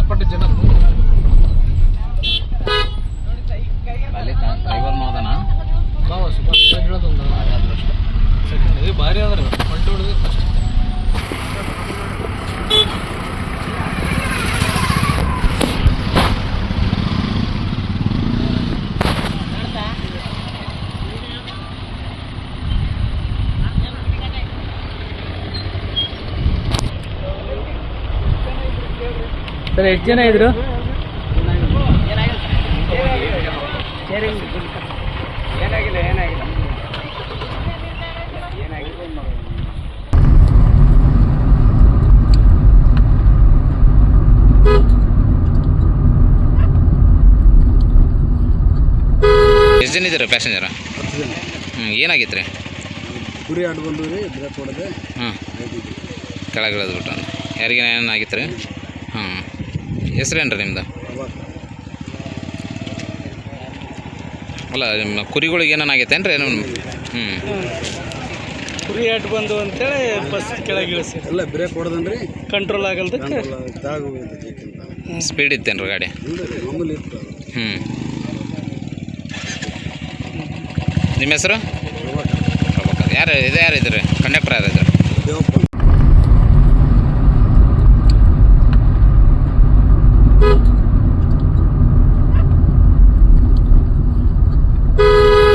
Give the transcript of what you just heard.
ಸಿಕ್ಕಾಪಟ್ಟೆ ಜನ ಅಲ್ಲಿ ಡ್ರೈವರ್ನು ಅದನ ಸುಮಾರು ಹೇಳೋದೊಂದು ಸೆಕೆಂಡ್ ಇದು ಭಾರಿ ಆದ್ರೆ ಹೊಂಟು ಹೊಡೆದು ಫಸ್ಟ್ ಸರ್ ಎಷ್ಟು ಜನ ಇದ್ರು? ಎಷ್ಟು ಜನ ಇದ್ದೀರ ಪ್ಯಾಸೆಂಜರ? ಏನಾಗಿತ್ತು ರೀ? ಕುರಿ ಆಟ ಬಂದು ರೀ ಬ್ರೇಕ್ ಹೊಡೆದೆ ಕೆಳಗಿಳದು ಬಿಟ್ಟು ಯಾರಿಗೆ ಏನಾಗಿತ್ತು ರೀ? ಹೆಸ್ರೇನು ರೀ ನಿಮ್ದು? ಅಲ್ಲ ನಿಮ್ಮ ಕುರಿಗಳಿಗೆ ಏನಾಗೈತೇನು ರೀ? ಕುರಿ ಆಟ ಬಂದು ಅಂತೇಳಿ ಬಸ್ ಕೆಳಗೆ ಇಳಿಸಿ ಎಲ್ಲ ಬ್ರೇಕ್ ಹೊಡೆದನ್ರಿ ಕಂಟ್ರೋಲ್ ಆಗಲ್ದಕ್ಕೆ ಸ್ಪೀಡ್ ಇತ್ತೇನು ರೀ ಗಾಡಿ? ಮಾಮೂಲಿ ಇತ್ತು. ನಿಮ್ಮ ಹೆಸರು? ಯಾರು ಇದ್ದಾರೆ ಕಂಡಕ್ಟರ್ ಯಾರು ಇದ್ದಾರೆ? ದೇವಪ್ಪ